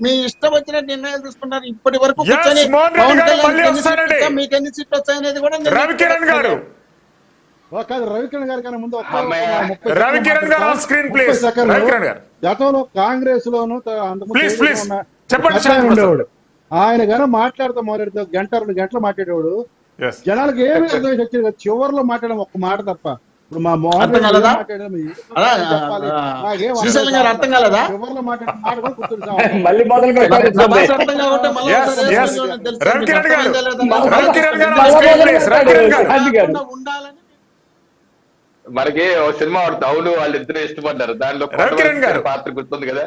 మీ ఇష్టం వచ్చిన నిర్ణయాలు తీసుకున్నారు. ఇప్పటి వరకు కూర్చొని మోహన్ రెడ్డి పవన్ గారు కళ్యాణ్ మళ్ళీ ఎన్ని సీట్లు వస్తారండి. ఇచ్చాం, మీకు ఎన్ని సీట్లు వచ్చాయనేది కూడా రవికిరణ్ గారు, కాదు రవికిరణ్ గారి కన్నా ముందు రవికిరణ్ గారు ఆన్ స్క్రీన్ ప్లీజ్. రవికిరణ్ గారు గతంలో కాంగ్రెస్ లోను ప్లీజ్ ప్లీజ్ చెప్పండి. ఉండేవాడు ఆయన గారు మాట్లాడుతూ మొదలెడితే గంట 2 గంటలు మాట్లాడేవాడు. జనాలకు ఏమి అర్థం వచ్చేది కదా, చివరిలో మాట్లాడడం ఒక్క మాట తప్ప. ఇప్పుడు మా మోహన్ అర్థం కాలేదా? శ్రీశైలం గారు అర్థం కాలేదా? చివరిలో మాట్లాడే మాట కూడా మళ్ళీ మొదలు నా భాష అర్థం కాబట్టి మళ్ళీ రవికిరణ్ గారు, తెలుసు. రవికిరణ్ గారు ఆన్ స్క్రీన్ ప్లీజ్. రవికిరణ్ గారు ఉండాలని మనకి ఓ సినిమా అవును వాళ్ళిద్దరు ఇష్టపడ్డారు. దానిలో రవికిరణ్ గారు పాత్ర గుర్తుంది కదా,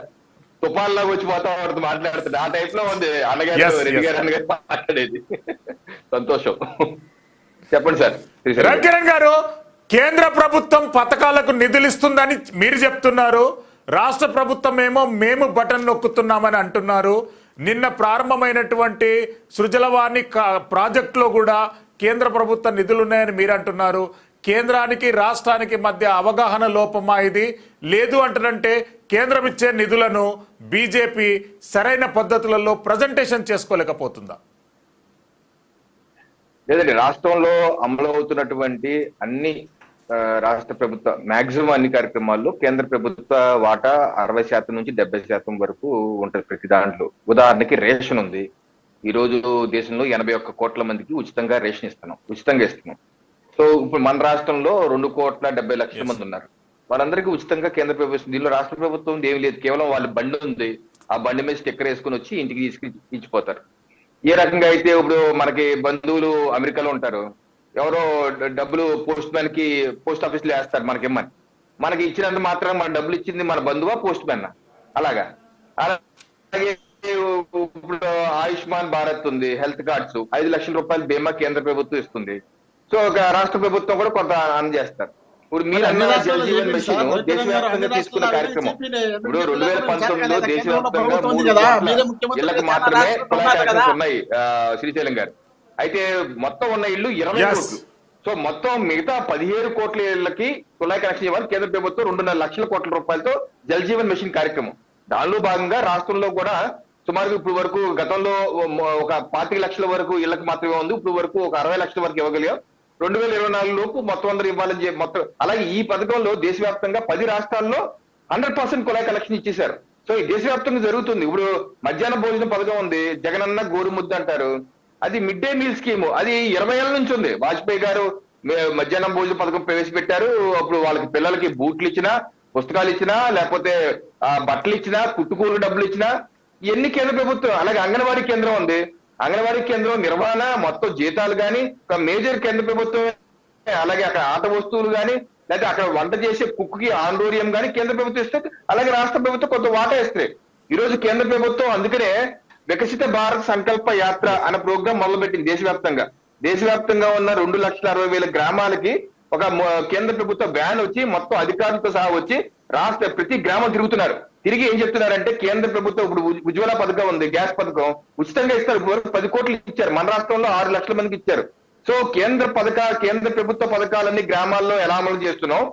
తుఫాన్లాగా వచ్చి పోతా వాడితో మాట్లాడుతుంది. ఆ టైప్ లో ఉంది అన్నగారు రెడ్డి గారు అన్నగారు మాట్లాడేది. సంతోషం. చెప్పండి సార్. రవికిరణ్ గారు, కేంద్ర ప్రభుత్వం పథకాలకు నిధులు ఇస్తుందని మీరు చెప్తున్నారు, రాష్ట్ర ప్రభుత్వం ఏమో మేము బటన్ నొక్కుతున్నామని అంటున్నారు. నిన్న ప్రారంభమైనటువంటి సృజలవాణి ప్రాజెక్టులో కూడా కేంద్ర ప్రభుత్వ నిధులు ఉన్నాయని మీరు అంటున్నారు. కేంద్రానికి రాష్ట్రానికి మధ్య అవగాహన లోపమా ఇది? లేదు అంటారంటే కేంద్రం ఇచ్చే నిధులను బీజేపీ సరైన పద్ధతులలో ప్రజెంటేషన్ చేసుకోలేకపోతుందా? లేదండి, రాష్ట్రంలో అమలు అవుతున్నటువంటి అన్ని రాష్ట్ర ప్రభుత్వ మాక్సిమం అన్ని కార్యక్రమాల్లో కేంద్ర ప్రభుత్వ వాటా 60% నుంచి 70% వరకు ఉంటది ప్రతి దాంట్లో. ఉదాహరణకి రేషన్ ఉంది. ఈ రోజు దేశంలో 81 కోట్ల మందికి ఉచితంగా రేషన్ ఇస్తున్నాం. సో ఇప్పుడు మన రాష్ట్రంలో 2,70,00,000 మంది ఉన్నారు. వాళ్ళందరికీ ఉచితంగా కేంద్ర ప్రభుత్వం, దీనిలో రాష్ట్ర ప్రభుత్వం ఏమి లేదు, కేవలం వాళ్ళ బండి ఉంది, ఆ బండి మీద స్టిక్కర్ వేసుకుని వచ్చి ఇంటికి ఇచ్చిపోతారు. ఏ రకంగా అయితే ఇప్పుడు మనకి బంధువులు అమెరికాలో ఉంటారు, ఎవరో డబ్బులు పోస్ట్ మ్యాన్ కి పోస్ట్ ఆఫీస్ లో వేస్తారు మనకిమ్మని, మనకి ఇచ్చినంత మాత్రం మన డబ్బులు ఇచ్చింది మన బంధువా పోస్ట్ మ్యాన్ అలాగా. అలాగే ఇప్పుడు ఆయుష్మాన్ భారత్ ఉంది, హెల్త్ కార్డ్స్ 5 లక్షల రూపాయల బీమా కేంద్ర ప్రభుత్వం ఇస్తుంది. సో ఒక రాష్ట్ర ప్రభుత్వం కూడా కొంత అందజేస్తారు. ఇప్పుడు మీరు అన్న జల్ జీవన్ మిషన్ దేశవ్యాప్తంగా తీసుకున్న కార్యక్రమం. ఇప్పుడు 2019లో దేశవ్యాప్తంగా 3 కోట్ల ఇళ్లకు మాత్రమే కుళాయి కనెక్షన్స్ ఉన్నాయి శ్రీశైలం గారు. అయితే మొత్తం ఉన్న ఇళ్లు 20 కోట్లు. సో మొత్తం మిగతా 17 కోట్ల ఇళ్లకి కుళాయి కనెక్షన్ ఇవ్వాలి కేంద్ర ప్రభుత్వం 2.5 లక్షల కోట్ల రూపాయలతో జల్ జీవన్ మిషన్ కార్యక్రమం. దానిలో భాగంగా రాష్ట్రంలో కూడా సుమారు ఇప్పుడు వరకు గతంలో ఒక 25 లక్షల వరకు ఇళ్లకు మాత్రమే ఉంది, ఇప్పుడు వరకు ఒక 60 లక్షల వరకు ఇవ్వగలిగాం. 2024 లోపు మొత్తం అందరూ ఇవ్వాలని మొత్తం. అలాగే ఈ పథకంలో దేశవ్యాప్తంగా 10 రాష్ట్రాల్లో 100% కుళాయి కలెక్షన్ ఇచ్చేశారు. సో ఈ దేశవ్యాప్తంగా జరుగుతుంది. ఇప్పుడు మధ్యాహ్న భోజన పథకం ఉంది, జగనన్న గోరు ముద్ద అంటారు, అది మిడ్ డే మీల్ స్కీమ్, అది 20 ఏళ్ల నుంచి ఉంది. వాజ్పేయి గారు మధ్యాహ్నం భోజన పథకం ప్రవేశపెట్టారు. అప్పుడు వాళ్ళకి పిల్లలకి బూట్లు ఇచ్చినా, పుస్తకాలు ఇచ్చినా, లేకపోతే బట్టలు ఇచ్చినా, కుట్టుకూలు డబ్బులు ఇచ్చినా ఇవన్నీ కేంద్ర ప్రభుత్వం. అలాగే అంగన్వాడీ కేంద్రం ఉంది, అంగన్వాడీ కేంద్రం నిర్వహణ మొత్తం జీతాలు కానీ ఒక మేజర్ కేంద్ర ప్రభుత్వం. అలాగే అక్కడ ఆట వస్తువులు కానీ, లేకపోతే అక్కడ వంట చేసే కుక్కి ఆందోళన కానీ కేంద్ర ప్రభుత్వం ఇస్తే, అలాగే రాష్ట్ర ప్రభుత్వం కొంత వాటా ఇస్తాయి. ఈ రోజు కేంద్ర ప్రభుత్వం అందుకనే వికసిత భారత్ సంకల్ప యాత్ర అనే ప్రోగ్రాం మొదలుపెట్టింది దేశవ్యాప్తంగా. దేశవ్యాప్తంగా ఉన్న 2,60,000 గ్రామాలకి ఒక కేంద్ర ప్రభుత్వ వ్యాన్ వచ్చి మొత్తం అధికారులతో సహా వచ్చి రాష్ట్ర ప్రతి గ్రామం తిరుగుతున్నారు. తిరిగి ఏం చెప్తున్నారంటే కేంద్ర ప్రభుత్వం ఇప్పుడు ఉజ్వల పథకం ఉంది, గ్యాస్ పథకం ఉచితంగా ఇస్తారు. ఇప్పుడు 10 కోట్లు ఇచ్చారు, మన రాష్ట్రంలో 6 లక్షల మందికి ఇచ్చారు. సో కేంద్ర ప్రభుత్వ పథకాలన్నీ గ్రామాల్లో ఎలా అమలు చేస్తున్నాం,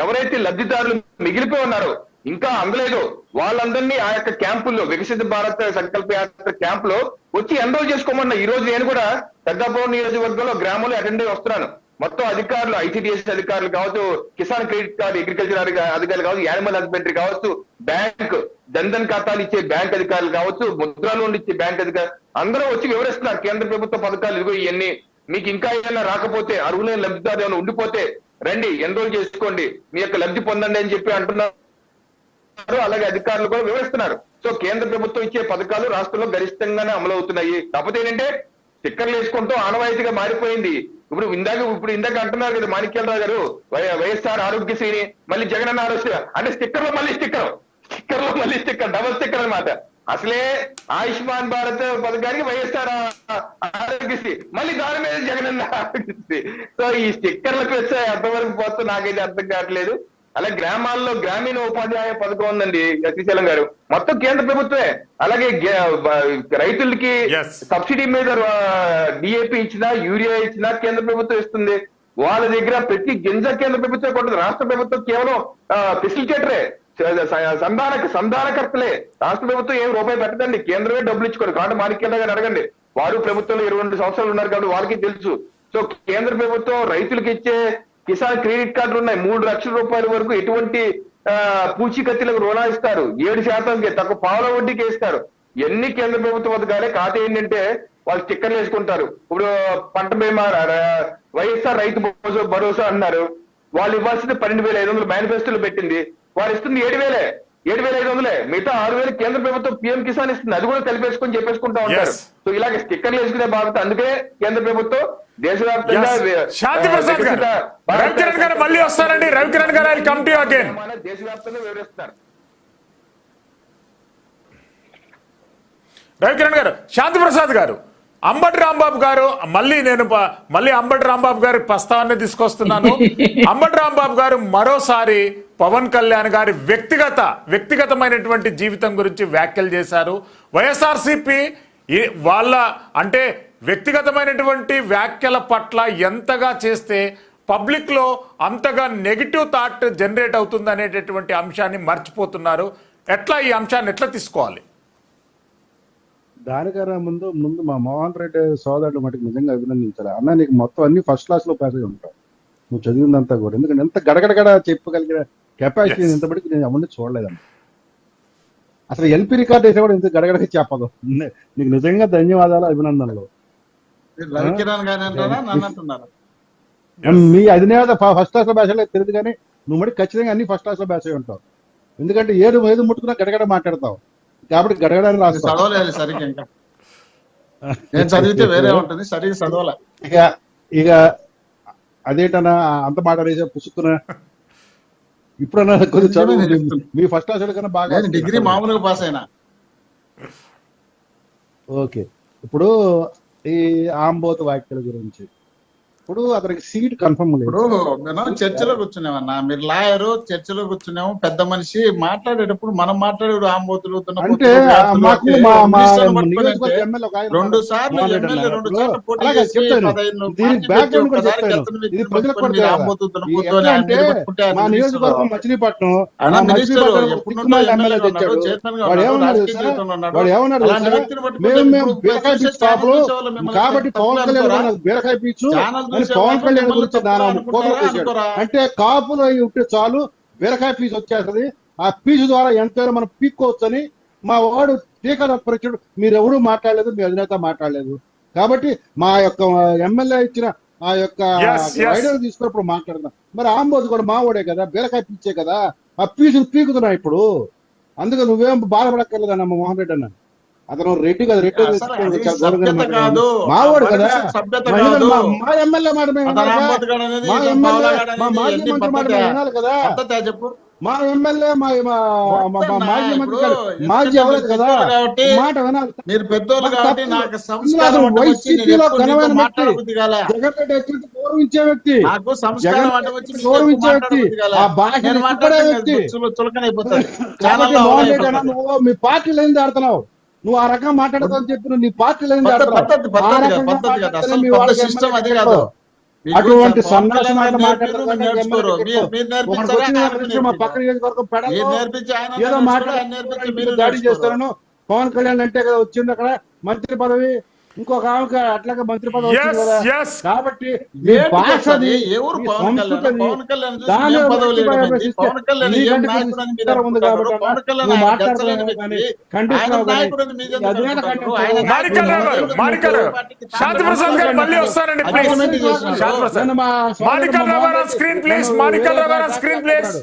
ఎవరైతే లబ్ధిదారులు మిగిలిపోయి ఉన్నారో ఇంకా అందలేదు వాళ్ళందరినీ ఆ యొక్క క్యాంపుల్లో వికసిత భారత్ సంకల్ప యాత్ర క్యాంప్ లో వచ్చి ఎన్రోల్ చేసుకోమన్నా. ఈ రోజు నేను కూడా పెద్దాపురం నియోజకవర్గంలో గ్రామంలో అటెండ్ అయ్యి వస్తున్నాను. మొత్తం అధికారులు, ఐసిడిఎస్ అధికారులు కావచ్చు, కిసాన్ క్రెడిట్ కార్డు అగ్రికల్చర్ అధికారులు కావచ్చు, యానిమల్ హస్బెండరీ కావచ్చు, బ్యాంక్ జన్ధన్ ఖాతాలు ఇచ్చే బ్యాంక్ అధికారులు కావచ్చు, ముద్రా లోన్లు ఇచ్చే బ్యాంక్ అధికారులు అందరూ వచ్చి వివరిస్తున్నారు కేంద్ర ప్రభుత్వ పథకాలు ఇదిగో ఇవన్నీ. మీకు ఇంకా ఏమైనా రాకపోతే, అర్హులైన లబ్ధిదారు ఏమైనా ఉండిపోతే రండి ఎన్రోల్ చేసుకోండి, మీ యొక్క లబ్ధి పొందండి అని చెప్పి అంటున్నారు. అలాగే అధికారులు కూడా వివరిస్తున్నారు. సో కేంద్ర ప్రభుత్వం ఇచ్చే పథకాలు రాష్ట్రంలో గరిష్టంగానే అమలు అవుతున్నాయి. కాకపోతే ఏంటంటే స్టిక్కర్లు వేసుకుంటూ ఆనవాయితీగా మారిపోయింది. ఇప్పుడు ఇందాక అంటున్నారు కదా మాణిక్యాలరావు గారు, వైఎస్ఆర్ ఆరోగ్యశ్రీని మళ్ళీ జగనన్న ఆరోగ్య అంటే స్టిక్కర్లో మళ్ళీ స్టిక్కర్ డబల్ స్టిక్కర్ అన్నమాట. అసలే ఆయుష్మాన్ భారత్ పథకానికి వైఎస్ఆర్ ఆరోగ్యశ్రీ, మళ్ళీ దాని మీద జగనన్న ఆరోగ్యశ్రీ. సో ఈ స్టిక్కర్లకు వచ్చే ఎంతవరకు పోతే నాకైతే అర్థం కావట్లేదు. అలాగే గ్రామాల్లో గ్రామీణ ఉపాధ్యాయ పథకం ఉందండి శ్రీశైలం గారు, మొత్తం కేంద్ర ప్రభుత్వమే. అలాగే రైతులకి సబ్సిడీ మీద డిఏపి ఇచ్చినా, యూరియా ఇచ్చినా కేంద్ర ప్రభుత్వం ఇస్తుంది. వాళ్ళ దగ్గర ప్రతి గింజ కేంద్ర ప్రభుత్వం కొట్టదు, రాష్ట్ర ప్రభుత్వం కేవలం ఫెసిలిటేటరే. సంధానకర్తలే. రాష్ట్ర ప్రభుత్వం ఏం రూపాయి పెట్టదండి, కేంద్రమే డబ్బులు ఇచ్చుకోరు. కాబట్టి మాణిక్యంరావు గారు అడగండి, వారు ప్రభుత్వంలో 22 సంవత్సరాలు ఉన్నారు కాబట్టి వాళ్ళకి తెలుసు. సో కేంద్ర ప్రభుత్వం రైతులకు ఇచ్చే కిసాన్ క్రెడిట్ కార్డులు ఉన్నాయి, 3 లక్షల రూపాయల వరకు ఎటువంటి పూచీకత్తులకు రుణాలు ఇస్తారు, 7% తక్కువ పావుల వడ్డీకి ఇస్తారు. ఎన్ని కేంద్ర ప్రభుత్వ పథకాలే. ఖాతా ఏంటంటే వాళ్ళు స్టిక్కర్లు వేసుకుంటారు. ఇప్పుడు పంట బీమా, వైఎస్ఆర్ రైతు భరోసా అన్నారు, వాళ్ళు ఇవ్వాల్సింది 12,500 మేనిఫెస్టోలో పెట్టింది, వారు ఇస్తుంది 7,500. మిగతా 6,000 కేంద్ర ప్రభుత్వం పిఎం కిసాన్ ఇస్తుంది, అది కూడా కలిపేసుకొని చెప్పేసుకుంటా ఉంటారు. సో ఇలాగే స్టిక్కర్లు వేసుకునే బాధ్యత. అందుకే కేంద్ర ప్రభుత్వం దేశవ్యాప్తంగా శాంతి ప్రసాద్ గారు, రవికిరణ్ గారు మళ్ళీ వస్తారండి. రవికిరణ్ గారు I come to you again. దేశవ్యాప్తంగా వివరిస్తారు. రవికిరణ్ గారు, శాంతి ప్రసాద్ గారు, అంబటి రాంబాబు గారు, మళ్ళీ అంబటి రాంబాబు గారి ప్రస్తావన తీసుకొస్తున్నాను. అంబటి రాంబాబు గారు మరోసారి పవన్ కళ్యాణ్ గారి వ్యక్తిగతమైనటువంటి జీవితం గురించి వ్యాఖ్యలు చేశారు. వైఎస్ఆర్సీపీ వాళ్ళ అంటే వ్యక్తిగతమైనటువంటి వ్యాఖ్యల పట్ల ఎంతగా చేస్తే పబ్లిక్ లో అంతగా నెగిటివ్ థాట్ జనరేట్ అవుతుంది అనేటటువంటి అంశాన్ని మర్చిపోతున్నారు. ఎట్లా ఈ అంశాన్ని ఎట్లా తీసుకోవాలి? దానికన్నా ముందు మా మోహన్ రెడ్డి సోదరుడు మటుకు నిజంగా అభినందించాలి. అన్న నీకు మొత్తం అన్ని ఫస్ట్ క్లాస్ లో పాస్ అయి ఉంటావు, నువ్వు చదివిందంతా కూడా. ఎందుకంటే ఎంత గడగడగడ చెప్పగలిగిన కెపాసిటీ ఇంతబడికి నేను అవన్నీ చూడలేదన్న. అసలు ఎల్పి రికార్డ్ వేసా కూడా ఇంత గడగడగా చెప్పదు. నీకు నిజంగా ధన్యవాదాలు, అభినందనలు. రవికిరణ్ గారు అంటారా, నన్ను అంటున్నారా? మీ అధినేత ఫస్ట్ క్లాస్ లో భాషలో తెలియదు, కానీ నువ్వు మటుకు ఖచ్చితంగా అన్ని ఫస్ట్ క్లాస్ లో భాష అయి ఉంటావు. ఎందుకంటే ఏది ముట్టుకున్నా గడగడ మాట్లాడతావు కాబట్టి గడగడాన్ని రాస్తావు. చదవలేదు సరిగ్గా, ఇంకా నేను చదివితే వేరే ఉంటుంది, సరిగ్గా చదవలే. ఇక అదేంటన్నా అంత మాట్లాడేసా పుసుకున్నా. ఇప్పుడన్నా కొద్ది చదువు మీ ఫస్ట్ క్లాస్ కన్నా బాగా. డిగ్రీ మామూలుగా పాస్ అయినా. ఓకే, ఇప్పుడు ఈ ఆంబోతు వ్యాఖ్యల గురించి ఇప్పుడు అతనికి సీట్ కన్ఫర్మ్ లేదు. ఇప్పుడు మేము చర్చలో కూర్చున్నామన్నా, మీరు లాయరు, చర్చలో కూర్చున్నాము. పెద్ద మనిషి మాట్లాడేటప్పుడు మనం మాట్లాడేడు ఆంబోతులు అంటే మాకు 2 సార్లు ఎమ్మెల్యే 2 సార్లు పోటీ చేసి 15 మా నియోజకవర్గం మచిలీపట్నం ఎమ్మెల్యే తెచ్చాడు. వాడు ఏమన్నాడు కాబట్టి పవన్ కళ్యాణ్ బీరకాయ పీచు పవన్ కళ్యాణ్ గురించి అంటే కాపులు అయి ఉంటే చాలు బీరకాయ పీచు వచ్చేస్తుంది, ఆ పీచు ద్వారా ఎంతైనా మనం పీక్కోవచ్చు అని మా వాడు టీకా పరిచయం. మీరు ఎవరు మాట్లాడలేదు, మీ అధినేత మాట్లాడలేదు. కాబట్టి మా యొక్క ఎమ్మెల్యే ఇచ్చిన ఆ యొక్క ఐడియాలు తీసుకున్నప్పుడు మాట్లాడుతున్నాం. మరి ఆంబోతు కూడా మా వాడే కదా, బీరకాయ పీచే కదా, ఆ పీచులు పీకుతున్నా ఇప్పుడు. అందుకే నువ్వేం బాధపడక్కర్లేదన్న మోహన్ రెడ్డి అన్న. అతను రెడ్డి కదా, రెడ్డి మావాడు కదా. మా ఎమ్మెల్యే మాట మా మాజీ మంత్రి మాట వినాలి కదా. మా ఎమ్మెల్యే మాజీ మంత్రి మాజీ అవ్వలేదు కదా, మాట వినాలి. మీరు పెద్దోళ్ళు కాబట్టి నాకు వైసీపీలో ఘనమైన వ్యక్తి, జగన్ రెడ్డి అత్యంత గౌరవించే వ్యక్తి, గౌరవించే వ్యక్తి, ఆ భాష ఇష్టపడే వ్యక్తి. కాబట్టి మోహన్ రెడ్డి అన్న, నువ్వు మీ పార్టీలో ఏం ఆడుతున్నావు, నువ్వు ఆ రకంగా మాట్లాడతావు చెప్పి నువ్వు నీ పార్టీలో ఏం అటువంటి సన్నాసి మాట మాట్లాడతారు. మా పక్కన ఏదో మాట్లాడి దాడి చేస్తాను. పవన్ కళ్యాణ్ అంటే కదా వచ్చింది అక్కడ మంత్రి పదవి, ఇంకొక ఆమె అట్లాగే మంత్రి పదవి వచ్చింది కదా. కాబట్టి భాషది ఉంది కాబట్టి నువ్వు మాట్లాడుతున్నావు కానీ ఖండిస్తున్నావు స్క్రీన్ ప్లీజ్.